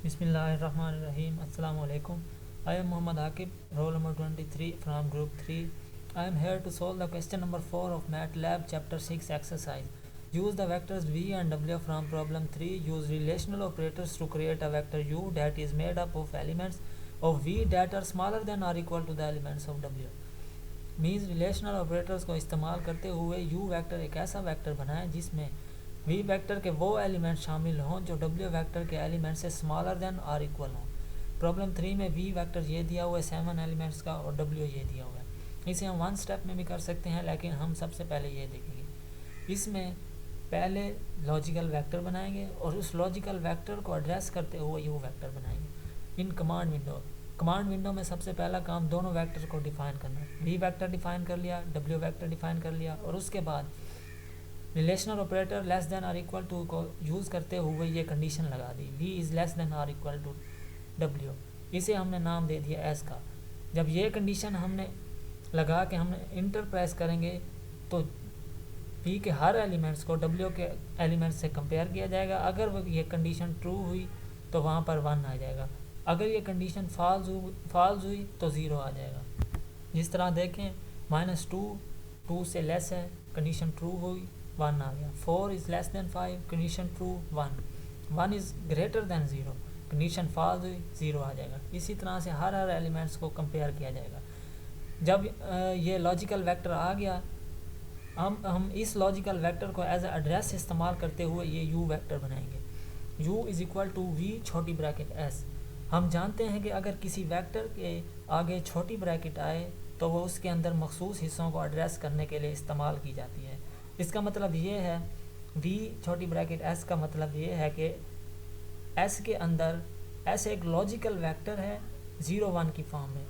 Bismillahirrahmanirrahim. Assalamu alaikum. I am Muhammad Akib, roll number 23 from group 3. I am here to solve the question number 4 of MATLAB chapter 6 exercise. Use the vectors v and w from problem 3. Use relational operators to create a vector u that is made up of elements of v that are smaller than or equal to the elements of w. Means relational operators को इस्तेमाल करते हुए you vector एक ऐसा vector बनाएं जिसमें V vector के वो एलिमेंट शामिल हों जो डब्ल्यू वेक्टर के एलिमेंट से स्मॉलर देन और इक्वल हों। प्रॉब्लम 3 में वी वेक्टर ये दिया हुआ है 7 एलिमेंट्स का और डब्ल्यू ये दिया हुआ है। इसे हम वन स्टेप में भी कर सकते हैं, लेकिन हम सबसे पहले ये देखेंगे। इसमें पहले लॉजिकल वेक्टर बनाएंगे और उस लॉजिकल वेक्टर को एड्रेस करते हुए यू वेक्टर बनाएंगे इन कमांड विंडो में सबसे पहला काम दोनों वेक्टर को डिफाइन करना है। वी वेक्टर डिफाइन कर लिया, डब्ल्यू वेक्टर डिफाइन कर लिया और उसके बाद रिलेशनल ऑपरेटर लेस देन और इक्वल टू को यूज़ करते हुए ये कंडीशन लगा दी, v इज़ लेस देन और इक्वल टू w। इसे हमने नाम दे दिया s का। जब ये कंडीशन हमने लगा के हमने इंटर प्रेस करेंगे तो v के हर एलिमेंट्स को w के एलिमेंट्स से कंपेयर किया जाएगा। अगर ये कंडीशन ट्रू हुई तो वहाँ पर 1 आ जाएगा, अगर ये कंडीशन फॉल्स हुई तो 0 आ जाएगा। जिस तरह देखें -2 2 से लेस है, कंडीशन ट्रू हुई 1 आ गया। 4 is less than 5, condition true 1। 1 is greater than 0, condition false हुई 0 आ जाएगा। इसी तरह से हर एलिमेंट्स को कंपेयर किया जाएगा। जब ये लॉजिकल वेक्टर आ गया, हम इस लॉजिकल वेक्टर को एज एड्रेस इस्तेमाल करते हुए ये यू वेक्टर बनाएंगे। u is equal to v छोटी ब्रैकेट s। हम जानते हैं कि अगर किसी वेक्टर के आगे छोटी ब्रैकेट आए तो वो उसके अंदर मखसूस हिस्सों को एड्रेस करने के लिए इस्तेमाल की जाती है। इसका मतलब ये है v छोटी ब्रैकेट s का मतलब ये है कि s के अंदर s एक लॉजिकल वेक्टर है 0 1 की फॉर्म में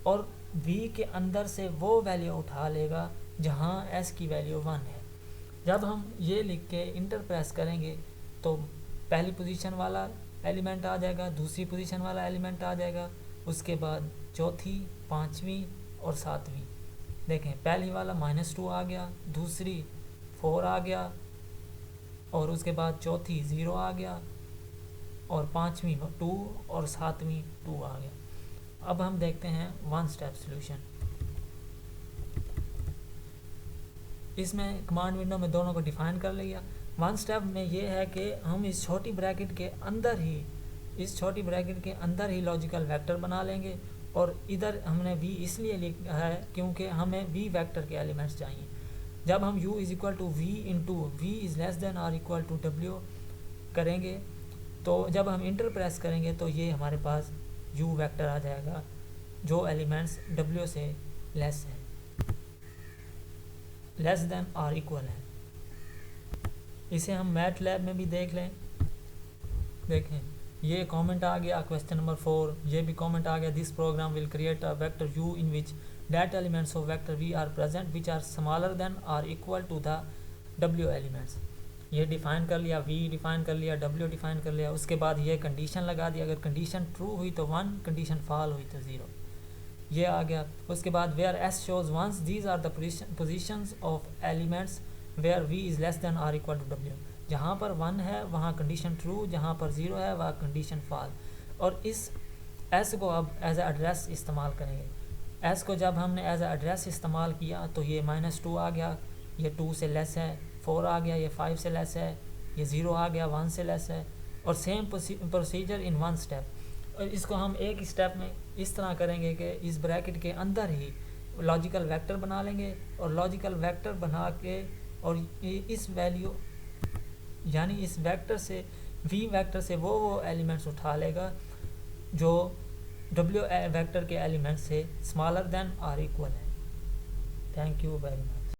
और v के अंदर से वो वैल्यू उठा लेगा जहाँ s की वैल्यू 1 है। जब हम ये लिख के इंटर प्रेस करेंगे तो पहली पोजीशन वाला एलिमेंट आ जाएगा, दूसरी पोजीशन वाला एलिमेंट आ जाएगा, उसके बाद चौथी, पाँचवीं और सातवीं। देखें पहली वाला -2 आ गया, दूसरी 4 आ गया और उसके बाद चौथी 0 आ गया और पाँचवीं 2 और सातवीं 2 आ गया। अब हम देखते हैं वन स्टेप सॉल्यूशन। इसमें कमांड विंडो में दोनों को डिफाइन कर लिया। वन स्टेप में ये है कि हम इस छोटी ब्रैकेट के अंदर ही लॉजिकल वेक्टर बना लेंगे और इधर हमने v इसलिए लिखा है क्योंकि हमें v वेक्टर के एलिमेंट्स चाहिए। जब हम u is equal to v into v is less than और इक्वल टू w करेंगे तो जब हम इंटर प्रेस करेंगे तो ये हमारे पास u वेक्टर आ जाएगा जो एलिमेंट्स w से लेस है, लेस देन और इक्वल है। इसे हम मैटलैब में भी देख लें। देखें ये कमेंट आ गया क्वेश्चन नंबर 4, ये भी कमेंट आ गया this program will create a vector u in which that elements of vector v are present which are smaller than और equal to the w elements. ये डिफाइन कर लिया, v डिफाइन कर लिया, w डिफाइन कर लिया, उसके बाद ये कंडीशन लगा दी। अगर कंडीशन ट्रू हुई तो 1, कंडीशन फॉल हुई तो 0, ये आ गया। उसके बाद where s shows once these are the positions of elements where v is less than और इक्वल टू w। जहाँ पर 1 है वहाँ कंडीशन ट्रू, जहाँ पर 0 है वहाँ कंडीशन फॉल। और इस s को अब एज ए एड्रेस इस्तेमाल करेंगे। s को जब हमने एज ए एड्रेस इस्तेमाल किया तो ये -2 आ गया, ये 2 से लेस है, 4 आ गया, ये 5 से लेस है, ये 0 आ गया, 1 से लेस है। और same procedure in one step. और इसको हम एक स्टेप में इस तरह करेंगे कि इस ब्रैकेट के अंदर ही लॉजिकल वेक्टर बना लेंगे और लॉजिकल वेक्टर बना के और इस वैल्यू यानी इस वेक्टर से v वेक्टर से वो एलिमेंट्स उठा लेगा जो w वेक्टर के एलिमेंट से स्मॉलर देन और इक्वल है। Thank you very much.